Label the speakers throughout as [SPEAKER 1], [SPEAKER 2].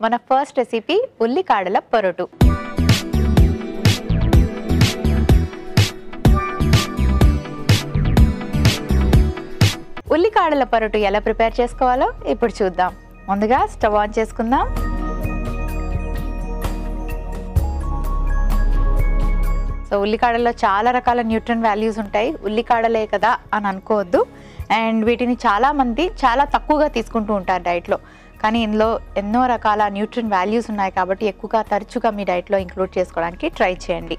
[SPEAKER 1] మన first recipe ఉల్లికాడల పొరటు. ఉల్లికాడల పొరటు ఎలా prepare చేసుకోవాలో ఇప్పుడు చూద్దాం. ముందుగా స్టవ్ ఆన్ చేసుకుందాం. సో ఉల్లికాడల్లో చాలా రకాల న్యూట్రియం వాల్యూస్ ఉంటాయి. ఉల్లికాడలే కదా అని అనుకోవద్దు. అండ్ వీటిని చాలామంది చాలా తక్కువగా తీసుకుంటూ ఉంటారు డైట్లో. కానీ ఇందులో ఎన్నో రకాల న్యూట్రియం వాల్యూస్ ఉన్నాయి కాబట్టి ఎక్కువగా తరచుగా మీ డైట్లో ఇంక్లూడ్ చేసుకోవడానికి ట్రై చేయండి.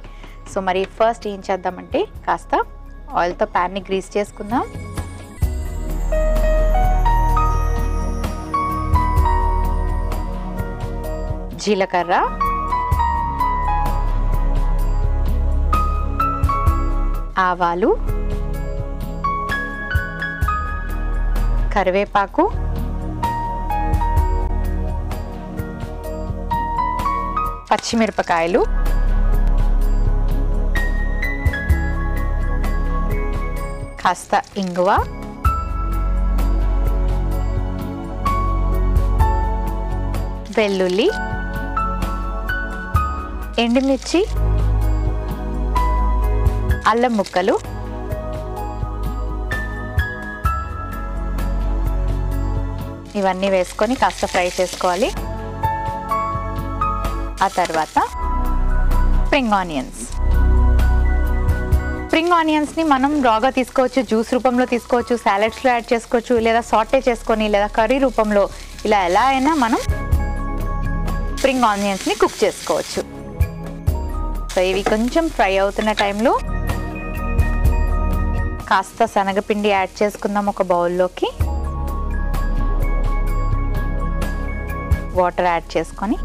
[SPEAKER 1] సో మరి ఫస్ట్ ఏం చేద్దామంటే కాస్త ఆయిల్తో ప్యాన్ని గ్రీస్ చేసుకుందాం. జీలకర్ర, ఆవాలు, కరివేపాకు, పచ్చిమిరపకాయలు, కాస్త ఇంగువ, వెల్లుల్లి, ఎండుమిర్చి, అల్లం ముక్కలు, ఇవన్నీ వేసుకొని కాస్త ఫ్రై చేసుకోవాలి. ఆ తర్వాత స్ప్రింగ్ ఆనియన్స్. స్ప్రింగ్ ఆనియన్స్ని మనం రాగా తీసుకోవచ్చు, జ్యూస్ రూపంలో తీసుకోవచ్చు, సాలెడ్స్లో యాడ్ చేసుకోవచ్చు, లేదా సాటే చేసుకొని లేదా కర్రీ రూపంలో ఇలా ఎలా అయినా మనం స్ప్రింగ్ ఆనియన్స్ని కుక్ చేసుకోవచ్చు. సో ఇవి కొంచెం ఫ్రై అవుతున్న టైంలో కాస్త శనగపిండి యాడ్ చేసుకుందాం ఒక బౌల్లోకి. వాటర్ యాడ్ చేసుకొని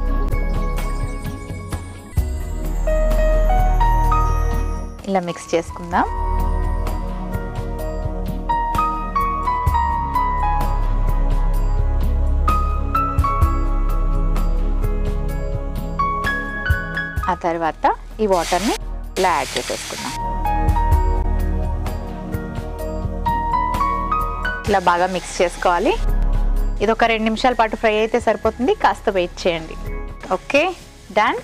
[SPEAKER 1] ఇలా మిక్స్ చేసుకుందాం. ఆ తర్వాత ఈ వాటర్ని ఇలా యాడ్ చేసేసుకుందాం. ఇలా బాగా మిక్స్ చేసుకోవాలి. ఇది ఒక 2 నిమిషాల పాటు ఫ్రై అయితే సరిపోతుంది. కాస్త వెయిట్ చేయండి. Okay, done.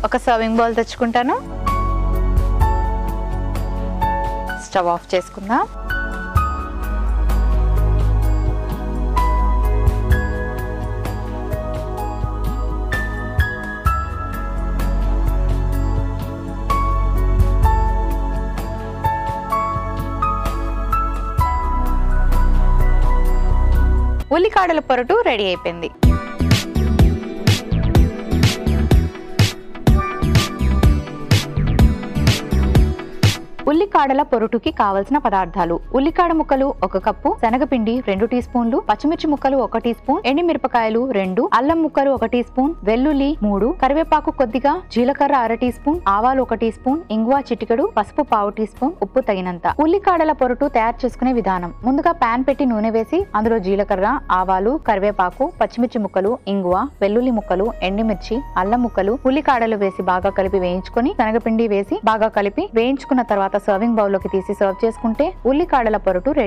[SPEAKER 1] ఒక సర్వింగ్ బౌల్ తెచ్చుకుంటాను. స్టవ్ ఆఫ్ చేసుకుందాం. ఉల్లికాడల పొరటు రెడీ అయిపోయింది. ఉల్లికాడల పొరటుకి కావలసిన పదార్థాలు: ఉల్లికాడ ముక్కలు 1 కప్పు, శనగపిండి 2 టీ స్పూన్లు, పచ్చిమిర్చి ముక్కలు 1 టీ స్పూన్, ఎండుమిరపకాయలు 2, అల్లం ముక్కలు 1 టీ స్పూన్, వెల్లుల్లి 3, కరివేపాకు కొద్దిగా, జీలకర్ర 1/2 టీ స్పూన్, ఆవాలు 1 టీ స్పూన్, ఇంగువ చిటికెడు, పసుపు 1/2 టీ స్పూన్, ఉప్పు తగినంత. ఉల్లికాడల పొరటు తయారు చేసుకునే విధానం: ముందుగా పాన్ పెట్టి నూనె వేసి అందులో జీలకర్ర, ఆవాలు, కరివేపాకు, పచ్చిమిర్చి ముక్కలు, ఇంగువ, వెల్లుల్లి ముక్కలు, ఎండుమిర్చి, అల్లం ముక్కలు, ఉల్లికాడలు వేసి బాగా కలిపి వేయించుకొని శనగపిండి వేసి బాగా కలిపి వేయించుకున్న తర్వాత సర్వింగ్ బౌల్ లోకి తీసి సర్వ్ చేసుకుంటే ఉల్లికాడల పొరటు రెడీ.